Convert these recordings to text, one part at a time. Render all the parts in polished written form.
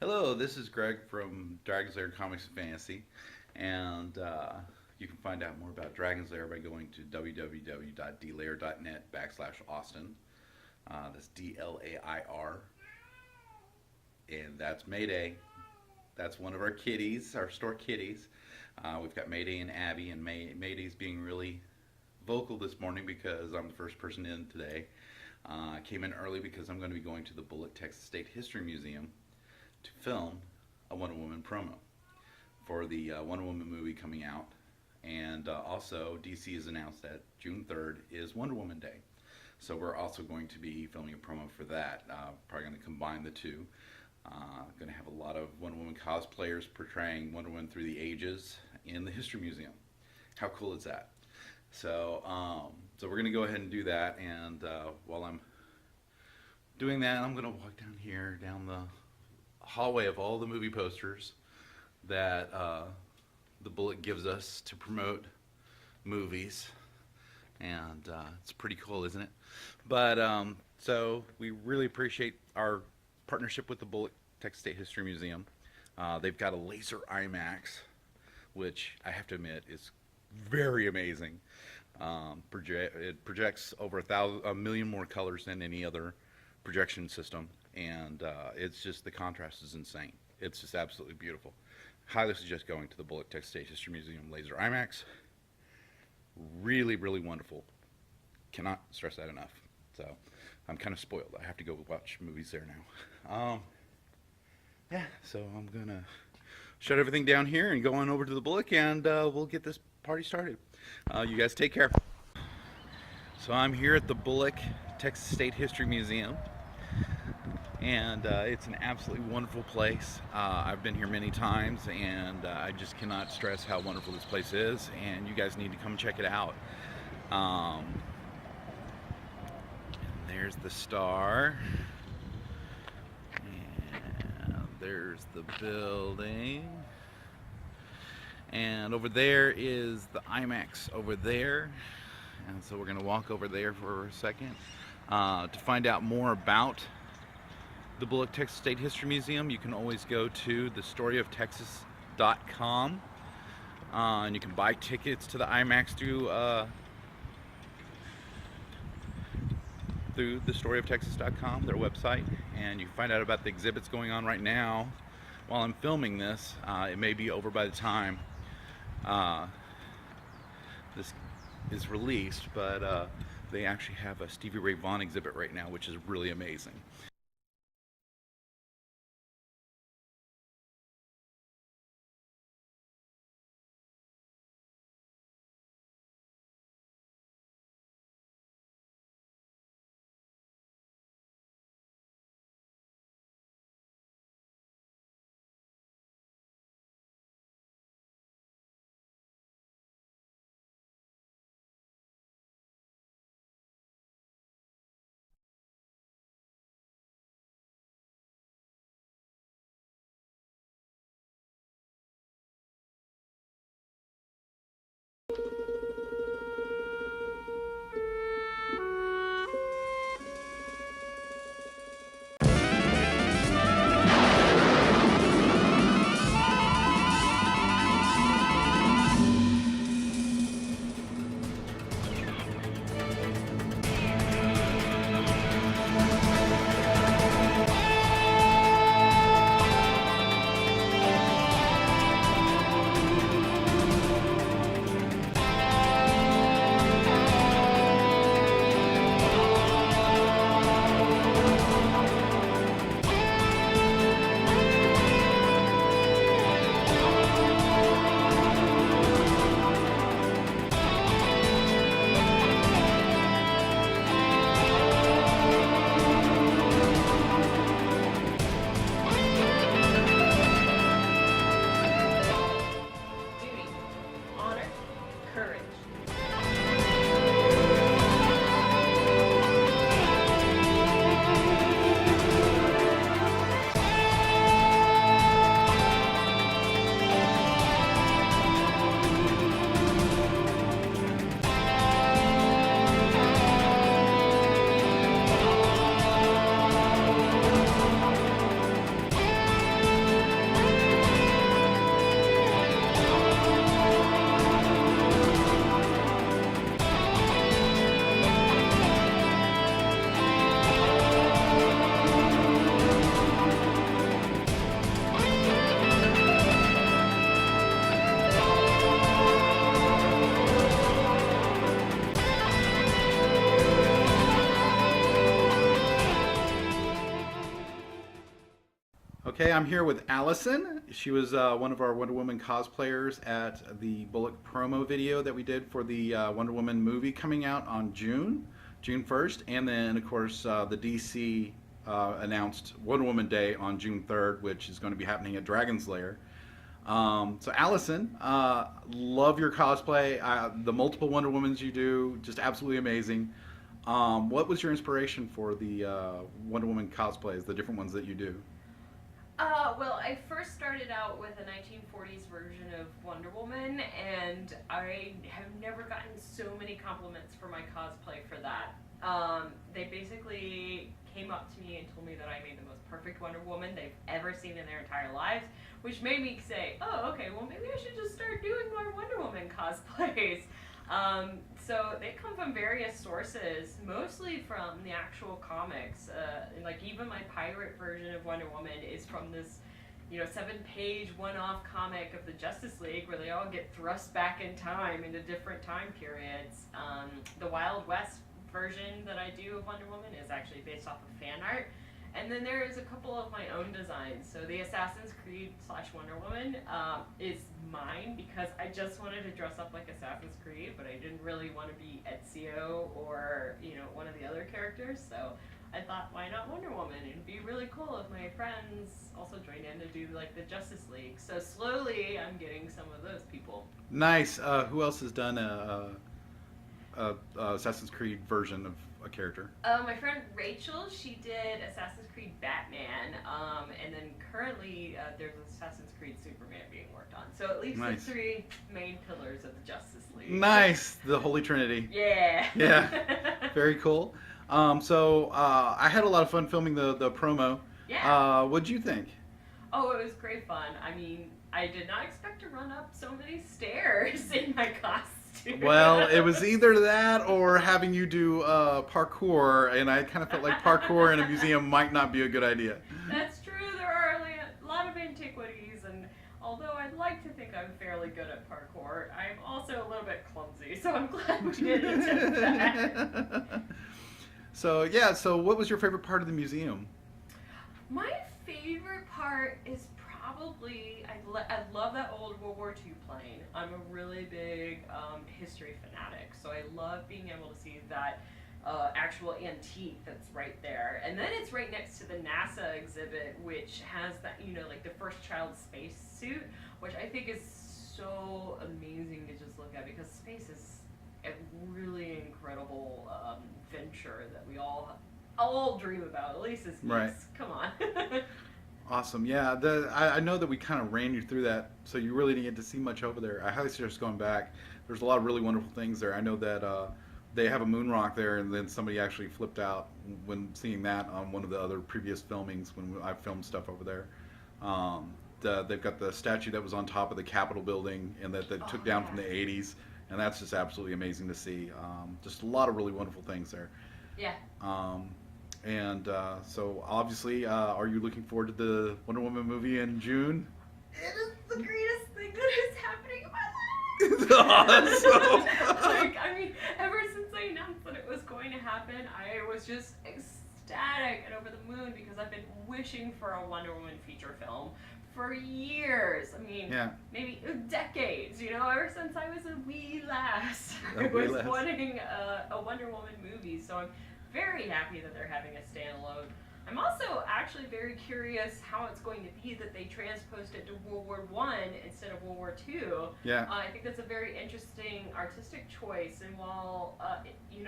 Hello, this is Greg from Dragon's Lair Comics and Fantasy, and you can find out more about Dragon's Lair by going to www.dlair.net/Austin. That's DLAIR, and that's Mayday. That's one of our kitties, our store kitties. We've got Mayday and Abby, and Mayday's being really vocal this morning because I'm the first person in today. I came in early because I'm going to be going to the Bullock, Texas State History Museum to film a Wonder Woman promo for the Wonder Woman movie coming out. And also, DC has announced that June 3rd is Wonder Woman Day. So we're also going to be filming a promo for that. Probably going to combine the two. Going to have a lot of Wonder Woman cosplayers portraying Wonder Woman through the ages in the History Museum. How cool is that? So we're going to go ahead and do that. And while I'm doing that, I'm going to walk down here, down the hallway of all the movie posters that the Bullock gives us to promote movies, and it's pretty cool, isn't it? But so we really appreciate our partnership with the Bullock Texas State History Museum. They've got a laser IMAX, which I have to admit is very amazing. It projects over a million more colors than any other projection system, and it's just the contrast is insane. It's just absolutely beautiful. Highly suggest going to the Bullock Texas State History Museum Laser IMAX. Really, really wonderful. Cannot stress that enough. So I'm kind of spoiled. I have to go watch movies there now. Yeah, so I'm gonna shut everything down here and go on over to the Bullock, and we'll get this party started. You guys take care. So I'm here at the Bullock Texas State History Museum, and it's an absolutely wonderful place. I've been here many times, and I just cannot stress how wonderful this place is, and you guys need to come check it out. There's the star, and there's the building, and over there is the IMAX over there, and so we're going to walk over there for a second to find out more about the Bullock Texas State History Museum. You can always go to thestoryoftexas.com, and you can buy tickets to the IMAX through thestoryoftexas.com, their website, and you can find out about the exhibits going on right now. While I'm filming this, it may be over by the time this is released, but they actually have a Stevie Ray Vaughan exhibit right now, which is really amazing. Okay, I'm here with Allison. She was one of our Wonder Woman cosplayers at the Bullock promo video that we did for the Wonder Woman movie coming out on June 1st. And then, of course, the DC announced Wonder Woman Day on June 3rd, which is going to be happening at Dragon's Lair. So Allison, love your cosplay. The multiple Wonder Womans you do, just absolutely amazing. What was your inspiration for the Wonder Woman cosplays, the different ones that you do? Well, I first started out with a 1940s version of Wonder Woman, and I have never gotten so many compliments for my cosplay for that. They basically came up to me and told me that I made the most perfect Wonder Woman they've ever seen in their entire lives, which made me say, oh, okay, well maybe I should just start doing more Wonder Woman cosplays. So they come from various sources, mostly from the actual comics. Like even my pirate version of Wonder Woman is from this, 7-page one-off comic of the Justice League where they all get thrust back in time into different time periods. The Wild West version that I do of Wonder Woman is actually based off of fan art. And then there is a couple of my own designs. So the Assassin's Creed / Wonder Woman is mine because I just wanted to dress up like Assassin's Creed, but I didn't really want to be Ezio or one of the other characters. So I thought, why not Wonder Woman? It'd be really cool if my friends also joined in to do like the Justice League. So slowly I'm getting some of those people. Nice. Who else has done a Assassin's Creed version of a character? My friend Rachel, she did Assassin's Creed Batman, and then currently there's Assassin's Creed Superman being worked on. So at least Nice. the 3 main pillars of the Justice League. Nice, the Holy Trinity. Yeah. Yeah, very cool. So I had a lot of fun filming the promo. Yeah. What'd you think? Oh, it was great fun. I mean, I did not expect to run up so many stairs in my costume. Well, it was either that or having you do parkour, and I kind of felt like parkour in a museum might not be a good idea. That's true. There are a lot of antiquities, and although I'd like to think I'm fairly good at parkour, I'm also a little bit clumsy, so I'm glad we didn't attempt that. So what was your favorite part of the museum? My favorite part is probably, I love that old World War II plane. I'm a really big history fanatic, so I love being able to see that actual antique that's right there. And then it's right next to the NASA exhibit, which has that, like the first child space suit, which I think is so amazing to just look at because space is a really incredible venture that we all dream about, at least as geeks. Right. Come on. Awesome. Yeah, I know that we kind of ran you through that, so you really didn't get to see much over there. I highly suggest going back. There's a lot of really wonderful things there. I know that they have a moon rock there, and then somebody actually flipped out when seeing that on one of the other previous filmings when I filmed stuff over there. They've got the statue that was on top of the Capitol building and that they took down from the 80s, and that's just absolutely amazing to see. Just a lot of really wonderful things there. Yeah. So obviously, are you looking forward to the Wonder Woman movie in June? It is the greatest thing that is happening in my life. Awesome. I mean, ever since I announced that it was going to happen, I was just ecstatic and over the moon because I've been wishing for a Wonder Woman feature film for years. I mean, maybe decades, ever since I was a wee lass. I was wanting a Wonder Woman movie, so I'm very happy that they're having a standalone. I'm also actually very curious how it's going to be that they transposed it to World War I instead of World War II. Yeah. I think that's a very interesting artistic choice, and while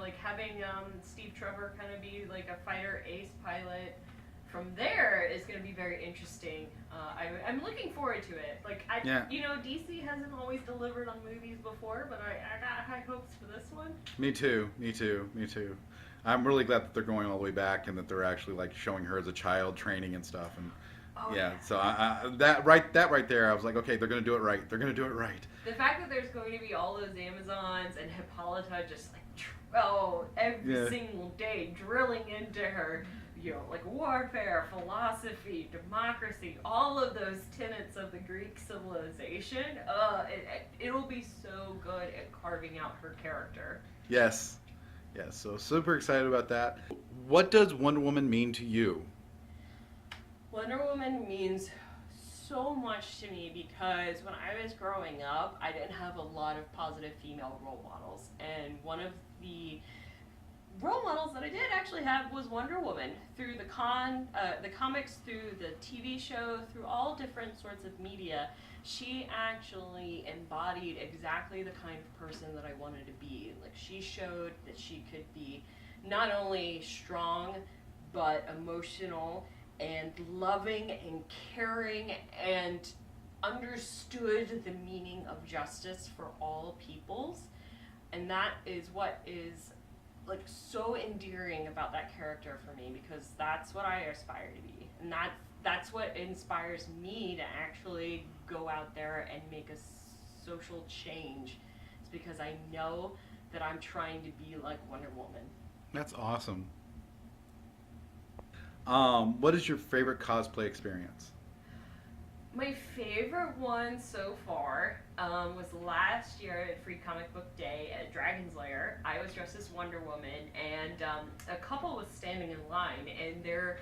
like having Steve Trevor kind of be like a fighter ace pilot from there is going to be very interesting. I'm looking forward to it. DC hasn't always delivered on movies before, but I got high hopes for this one. Me too. I'm really glad that they're going all the way back and that they're actually like showing her as a child training and stuff. And so that right there, I was like, okay, they're gonna do it right. They're gonna do it right. The fact that there's going to be all those Amazons and Hippolyta just like every single day drilling into her, like warfare, philosophy, democracy, all of those tenets of the Greek civilization. It'll be so good at carving out her character. Yes. So super excited about that. What does Wonder Woman mean to you? Wonder Woman means so much to me because when I was growing up, I didn't have a lot of positive female role models, and one of the role models that I did actually have was Wonder Woman. Through the comics, through the TV show, through all different sorts of media, she actually embodied exactly the kind of person that I wanted to be. Like, she showed that she could be not only strong, but emotional and loving and caring and understood the meaning of justice for all peoples. And that is what is like so endearing about that character for me, because that's what I aspire to be, and that's what inspires me to actually go out there and make a social change. It's because I know that I'm trying to be like Wonder Woman. That's awesome. What is your favorite cosplay experience? My favorite one so far was last year at Free Comic Book Day at Dragon's Lair. I was dressed as Wonder Woman, and a couple was standing in line, and their,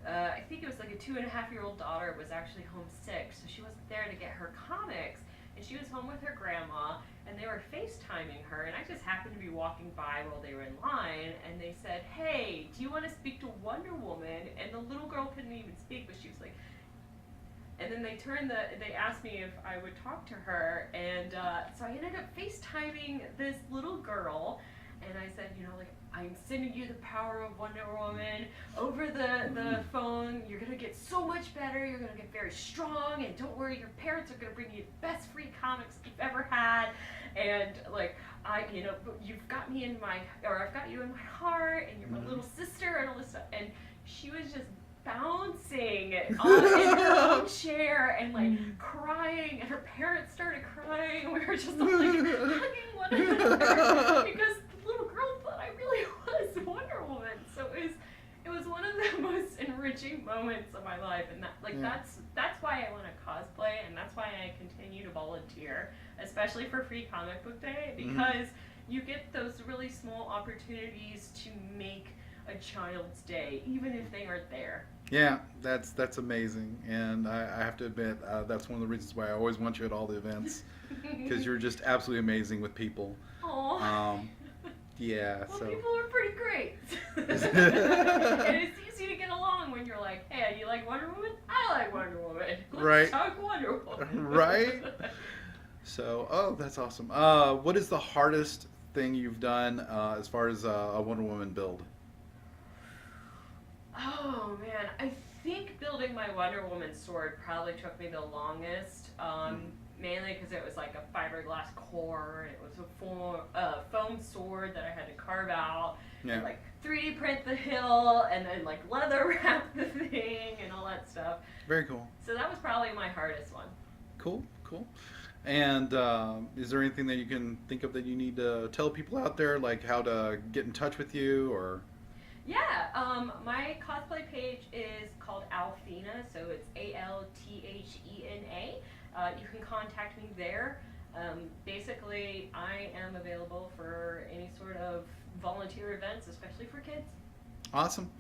I think it was like a 2.5-year-old daughter was actually homesick, so she wasn't there to get her comics, and she was home with her grandma, and they were FaceTiming her, and I just happened to be walking by while they were in line, and they said, "Hey, do you want to speak to Wonder Woman?" And the little girl couldn't even speak, but she was like, and then they asked me if I would talk to her, and so I ended up FaceTiming this little girl, and I said, like, I'm sending you the power of Wonder Woman over the phone. You're gonna get so much better. You're gonna get very strong, and don't worry, your parents are gonna bring you the best free comics you've ever had, and like, you've got me I've got you in my heart, and you're my little sister, and all this stuff, and she was just bouncing in her own chair and like crying, and her parents started crying, and we were just all like hugging one another because the little girl thought I really was Wonder Woman. So it was one of the most enriching moments of my life, and that's why I want to cosplay, and that's why I continue to volunteer, especially for Free Comic Book Day, because you get those really small opportunities to make a child's day, even if they aren't there. Yeah, that's amazing, and I have to admit that's one of the reasons why I always want you at all the events, because you're just absolutely amazing with people. Aww. Yeah. Well, so people are pretty great. And it's easy to get along when you're like, "Hey, you like Wonder Woman? I like Wonder Woman. Let's Right. talk Wonder Woman." Right. So, that's awesome. What is the hardest thing you've done as far as a Wonder Woman build? Oh man, I think building my Wonder Woman sword probably took me the longest. Mainly because it was like a fiberglass core, and it was a foam sword that I had to carve out, and like 3D print the hill, and then like leather wrap the thing and all that stuff. Very cool. So that was probably my hardest one. Cool. And is there anything that you can think of that you need to tell people out there, like how to get in touch with you, or? Yeah, my cosplay page is called Althena, so it's ALTHENA. You can contact me there. Basically, I am available for any sort of volunteer events, especially for kids. Awesome.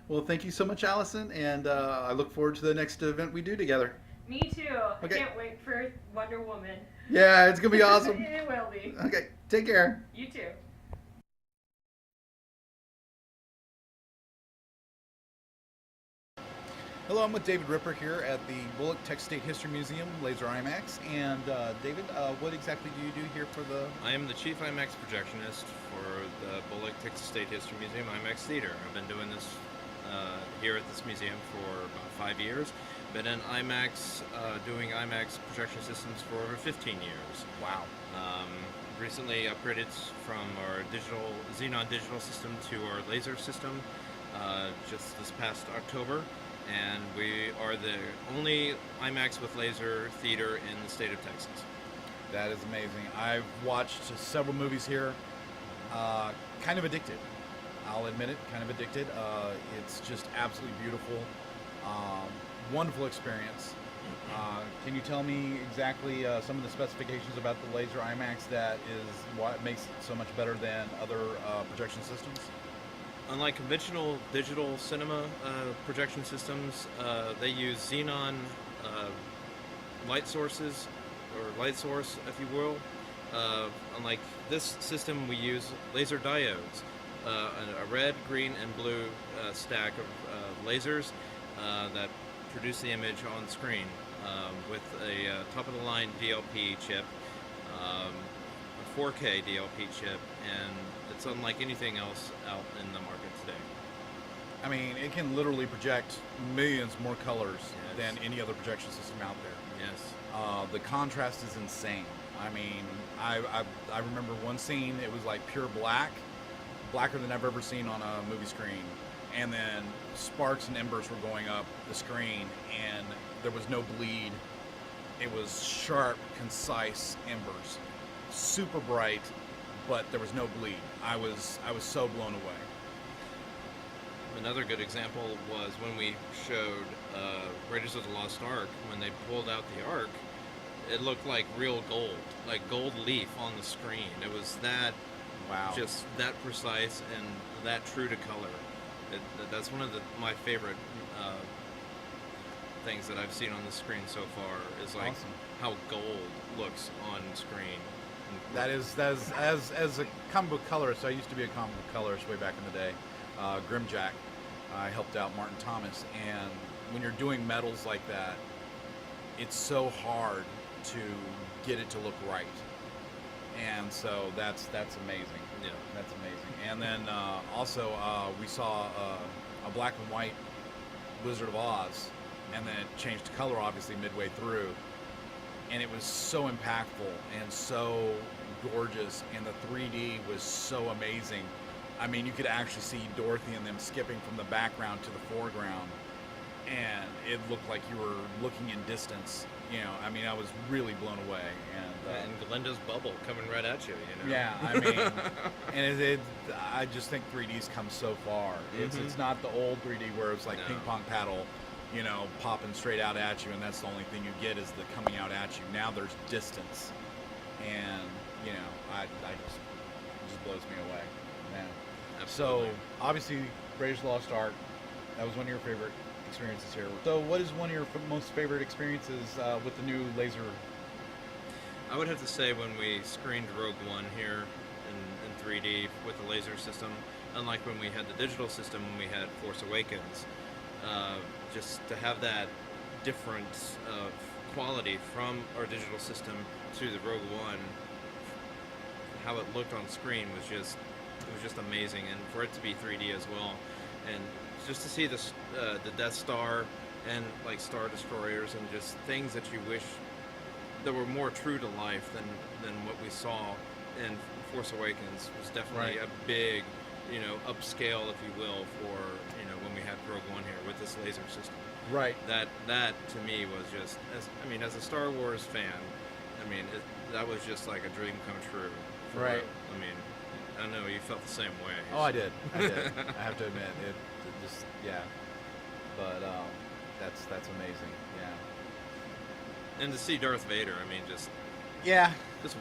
Well, thank you so much, Allison, and I look forward to the next event we do together. Me too. Okay. I can't wait for Wonder Woman. Yeah, it's going to be awesome. It will be. Okay, take care. You too. Hello, I'm with David Ripper here at the Bullock Texas State History Museum, Laser IMAX. And David, what exactly do you do here for the... I am the Chief IMAX Projectionist for the Bullock Texas State History Museum IMAX Theater. I've been doing this here at this museum for about 5 years. Been in IMAX, doing IMAX projection systems for over 15 years. Wow. Recently upgraded from our Xenon digital system to our laser system just this past October. And we are the only IMAX with laser theater in the state of Texas. That is amazing. I've watched several movies here. Kind of addicted. I'll admit it, kind of addicted. It's just absolutely beautiful. Wonderful experience. Can you tell me exactly some of the specifications about the laser IMAX that is what makes it so much better than other projection systems? unlike conventional digital cinema projection systems, they use xenon light sources, or light source, if you will. Unlike this system, we use laser diodes, a red, green, and blue stack of lasers that produce the image on screen with a top-of-the-line DLP chip, a 4K DLP chip, and it's unlike anything else out in the market today. I mean, it can literally project millions more colors Yes. than any other projection system out there. Yes. The contrast is insane. I mean, I remember one scene, it was like pure black, blacker than I've ever seen on a movie screen. And then sparks and embers were going up the screen, and there was no bleed. It was sharp, concise embers, super bright, but there was no bleed. I was so blown away. Another good example was when we showed Raiders of the Lost Ark. When they pulled out the Ark, it looked like real gold, like gold leaf on the screen. It was that, Wow. just that precise and that true to color. That's one of my favorite things that I've seen on the screen so far, is like Awesome. how gold looks on screen. That is as a comic book colorist. I used to be a comic book colorist way back in the day. Grimjack. I helped out Martin Thomas, and when you're doing metals like that, it's so hard to get it to look right. And so that's amazing. Yeah. That's amazing. And then also we saw a black and white Wizard of Oz, and then it changed to color obviously midway through. And it was so impactful and so gorgeous, and the 3D was so amazing. I mean, you could actually see Dorothy and them skipping from the background to the foreground, and it looked like you were looking in distance. You know, I mean, I was really blown away. And Glinda's bubble coming right at you, you know? Yeah, I mean, and I just think 3D's come so far. It's not the old 3D where it's like No. ping pong paddle, you know, popping straight out at you, and that's the only thing you get is the coming out at you. Now there's distance, and you know, it just blows me away. Man. Absolutely. So obviously, Raiders of the Lost Ark, that was one of your favorite experiences here. So what is one of your most favorite experiences with the new laser? I would have to say when we screened Rogue One here in 3D with the laser system, unlike when we had the digital system when we had Force Awakens, just to have that difference of quality from our digital system to the Rogue One, how it looked on screen was just amazing, and for it to be 3D as well, and just to see the Death Star and like Star Destroyers and just things that you wish that were more true to life than what we saw in Force Awakens was definitely Right. a big, you know, upscale, if you will, for, you know, when we had Rogue One here with this laser system. Right. That to me was just, as a Star Wars fan, I mean, that was just like a dream come true. For Right. real. I mean, I know you felt the same way. Oh, I did. I have to admit, it just, yeah. But that's amazing. Yeah. And to see Darth Vader, I mean, just Yeah,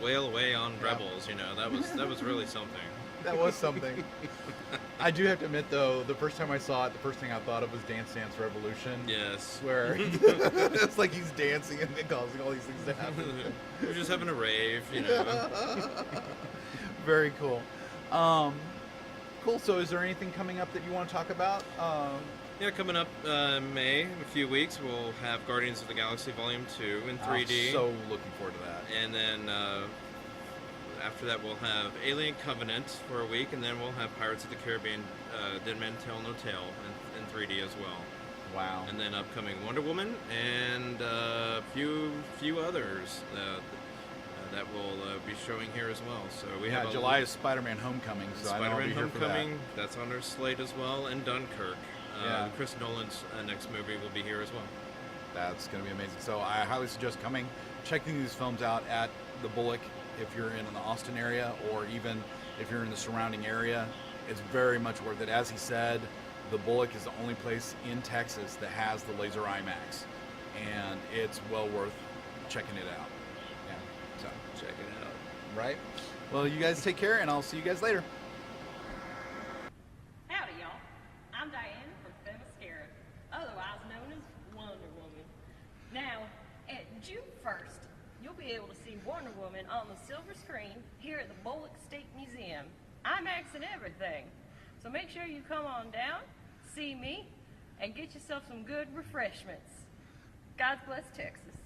wail away on Yeah. Rebels, you know, that was really something. that was something. I do have to admit, though, the first time I saw it, the first thing I thought of was Dance Dance Revolution. Yes. Where it's like he's dancing and causing all these things to happen. We're just having a rave, you know. Very cool. Cool. So, is there anything coming up that you want to talk about? Yeah, coming up May, in a few weeks, we'll have Guardians of the Galaxy Volume 2 in 3D. So looking forward to that. And then after that, we'll have Alien Covenant for a week, and then we'll have Pirates of the Caribbean, Dead Men Tell No Tale in 3D as well. Wow. And then upcoming Wonder Woman and a few others that will be showing here as well. So we have July is Spider-Man Homecoming, so I know I'll Spider-Man be here for that. Homecoming. That's on our slate as well, and Dunkirk. Yeah. Chris Nolan's next movie will be here as well. That's going to be amazing. So I highly suggest checking these films out at the Bullock if you're in the Austin area, or even if you're in the surrounding area. It's very much worth it. As he said, the Bullock is the only place in Texas that has the laser IMAX, and it's well worth checking it out. Yeah. So Check it out. right. Well, you guys take care, and I'll see you guys later. Howdy, y'all. June 1st, you'll be able to see Wonder Woman on the silver screen here at the Bullock Museum. IMAX and everything. So make sure you come on down, see me, and get yourself some good refreshments. God bless Texas.